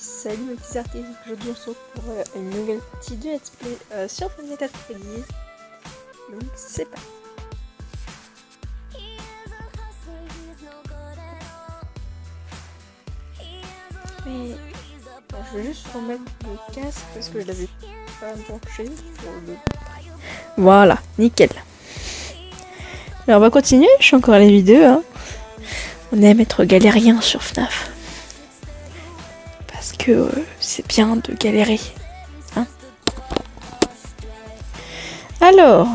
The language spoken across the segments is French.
Salut mes petits artistes, aujourd'hui on se retrouve pour une nouvelle partie de Let's Play sur Final Fantasy. Donc c'est parti. Mais je vais juste remettre le casque parce que je l'avais pas branché pour le... Voilà, nickel. Alors on va continuer, je suis encore à la vidéo. Hein. On aime être galérien sur FNAF. Parce que c'est bien de galérer. Hein. Alors.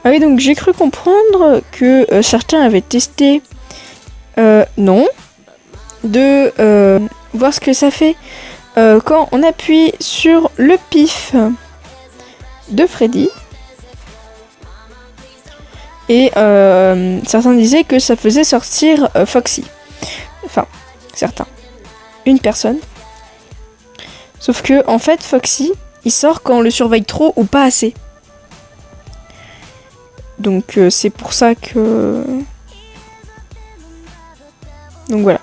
Ah oui, donc j'ai cru comprendre que certains avaient testé. Non. De voir ce que ça fait quand on appuie sur le pif de Freddy. Et certains disaient que ça faisait sortir Foxy. Enfin, certains. Une personne. Sauf que, en fait, Foxy, il sort quand on le surveille trop ou pas assez. Donc, c'est pour ça que... Donc, voilà.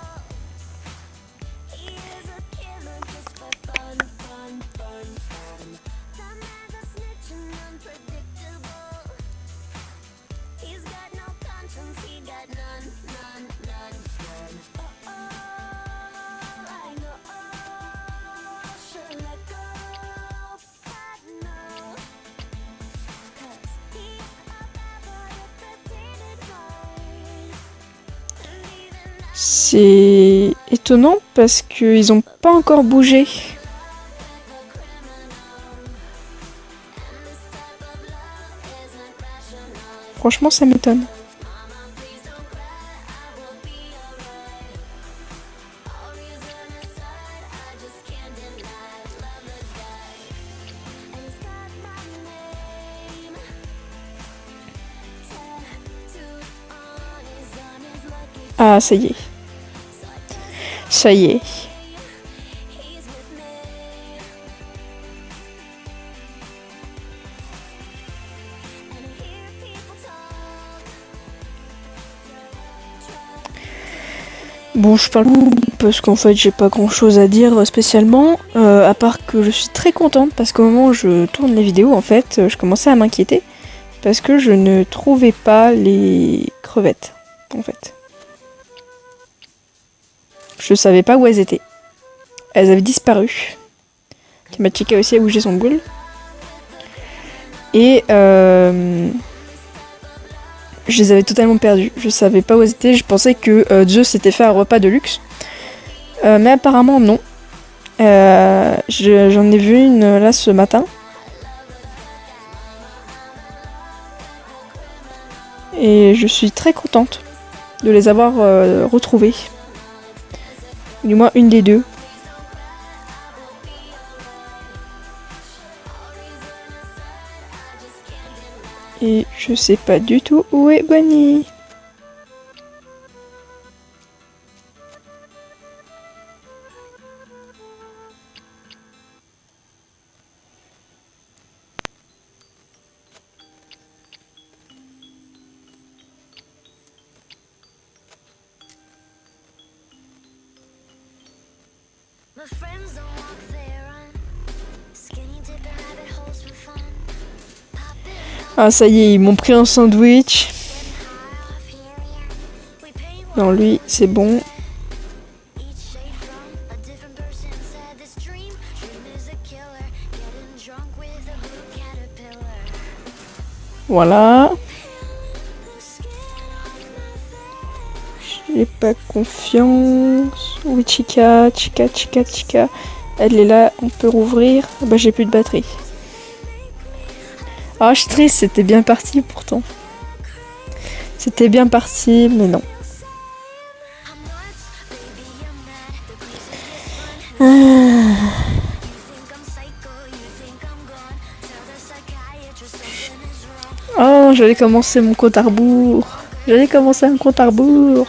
C'est étonnant parce qu'ils ont pas encore bougé. Franchement, ça m'étonne. Ah, ça y est. Ça y est. Bon, je parle parce qu'en fait, j'ai pas grand chose à dire spécialement, à part que je suis très contente parce qu'au moment où je tourne les vidéos, en fait, je commençais à m'inquiéter parce que je ne trouvais pas les crevettes, en fait. Je savais pas où elles étaient. Elles avaient disparu. Kamachika aussi a bougé son boule. Et je les avais totalement perdues. Je savais pas où elles étaient. Je pensais que Zeus s'était fait un repas de luxe. Mais apparemment non. J'en ai vu une là ce matin. Et je suis très contente de les avoir retrouvées. Du moins une des deux. Et je sais pas du tout où est Bonnie. Ah ça y est, ils m'ont pris un sandwich. Non, lui, c'est bon. Voilà. J'ai pas confiance. Oui, Chica. Elle est là, on peut rouvrir. Bah j'ai plus de batterie. Ah, je suis triste, c'était bien parti pourtant. C'était bien parti, mais non. Oh, j'allais commencer mon compte à rebours. J'allais commencer un compte à rebours.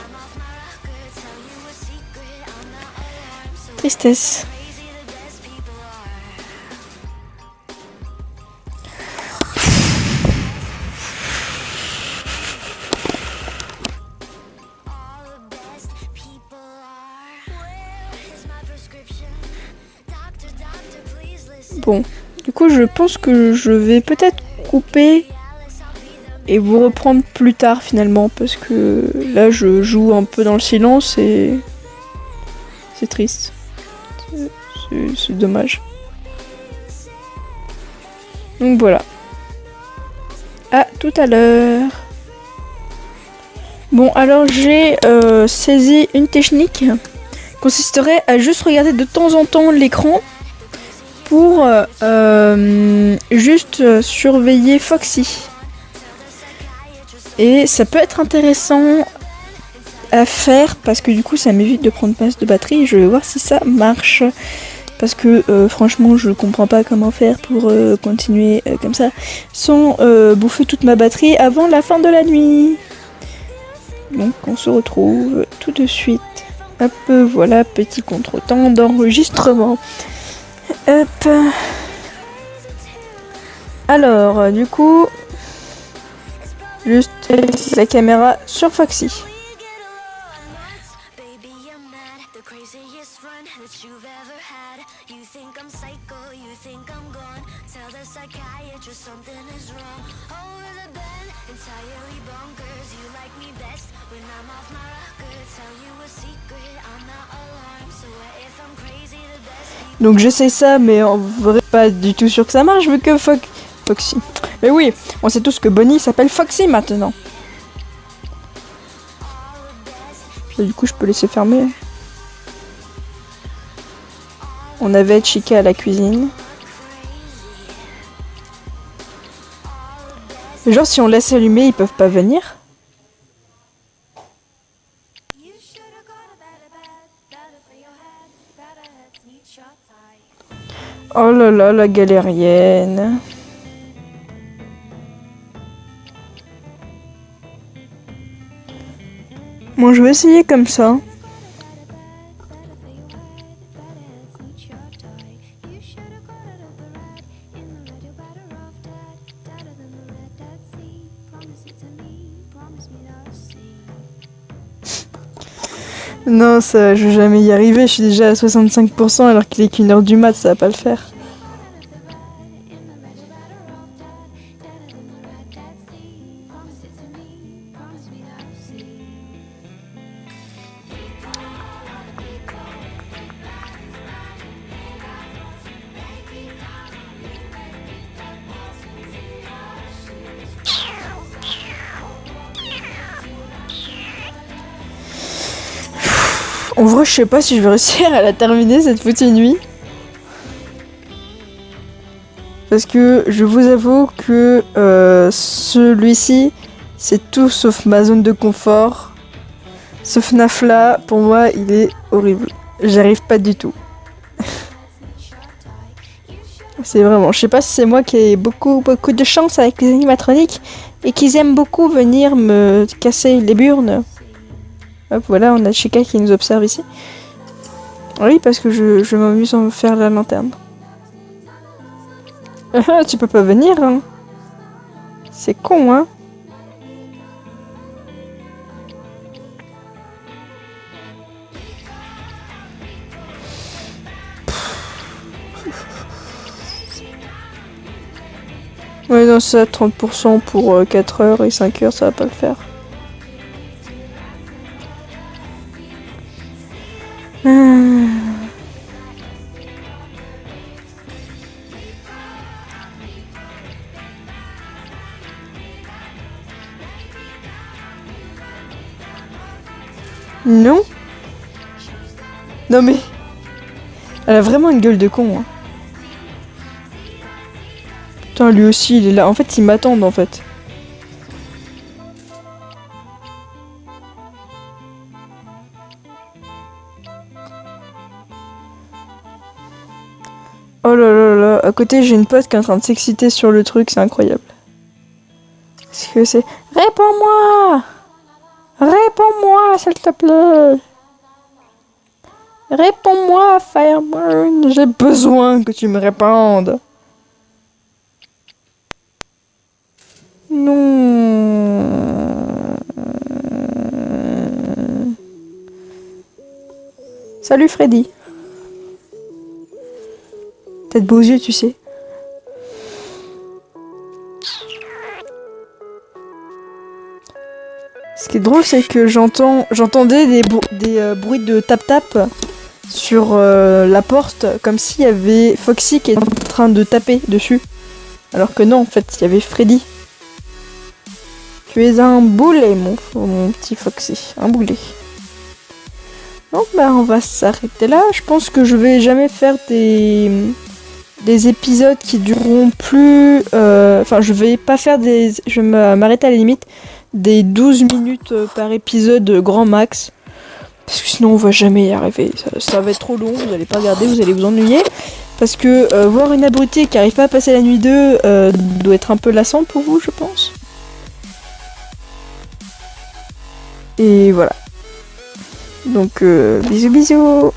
Tristesse. Bon, du coup je pense que je vais peut-être couper et vous reprendre plus tard finalement parce que là je joue un peu dans le silence et c'est triste. C'est dommage. Donc voilà. À tout à l'heure. Bon, alors j'ai saisi une technique qui consisterait à juste regarder de temps en temps l'écran pour juste surveiller Foxy. Et ça peut être intéressant à faire parce que du coup ça m'évite de prendre masse de batterie. Je vais voir si ça marche. Parce que franchement je comprends pas comment faire pour continuer comme ça sans bouffer toute ma batterie avant la fin de la nuit. Donc on se retrouve tout de suite. Hop, voilà, petit contretemps d'enregistrement. Hop. Alors, du coup, juste la caméra sur Foxy. Donc j'essaie ça, mais en vrai pas du tout sûr que ça marche vu que Foxy. Mais oui, on sait tous que Bonnie s'appelle Foxy maintenant. Et du coup je peux laisser fermer. On avait Chica à la cuisine. Genre si on laisse allumer, ils peuvent pas venir. Oh là là, la galérienne. Bon, je vais essayer comme ça. Non, ça, je vais jamais y arriver, je suis déjà à 65% alors qu'il est qu'1h du mat, ça va pas le faire. En vrai, je sais pas si je vais réussir à la terminer cette foutue nuit. Parce que je vous avoue que celui-ci, c'est tout sauf ma zone de confort. Ce FNAF là, pour moi, il est horrible. J'arrive pas du tout. C'est vraiment, je sais pas si c'est moi qui ai beaucoup de chance avec les animatroniques et qu'ils aiment beaucoup venir me casser les burnes. Hop, voilà, on a Chica qui nous observe ici. Oui, parce que je m'amuse à me faire la lanterne. Tu peux pas venir, hein. C'est con, hein. Ouais, non, c'est à 30% pour 4 heures et 5 heures, ça va pas le faire. Non. Non mais... Elle a vraiment une gueule de con, hein. Putain, lui aussi, il est là. En fait, ils m'attendent, en fait. Oh là là là, à côté, j'ai une pote qui est en train de s'exciter sur le truc, c'est incroyable. Qu'est-ce que c'est? Réponds-moi! Réponds-moi, s'il te plaît! Réponds-moi, Fireburn! J'ai besoin que tu me répondes! Non. Salut Freddy. T'as de beaux yeux, tu sais. Ce qui est drôle, c'est que j'entendais des bruits de tap-tap sur la porte, comme s'il y avait Foxy qui était en train de taper dessus. Alors que non, en fait, il y avait Freddy. Tu es un boulet, mon petit Foxy. Un boulet. Donc, bah, on va s'arrêter là. Je pense que je vais jamais faire des épisodes qui dureront plus... Enfin, je vais pas faire des... Je vais m'arrêter à la limite des 12 minutes par épisode grand max. Parce que sinon, on va jamais y arriver. Ça va être trop long, vous allez pas regarder, vous allez vous ennuyer. Parce que voir une abrutie qui arrive pas à passer la nuit 2 doit être un peu lassant pour vous, je pense. Et voilà. Donc, bisous bisous.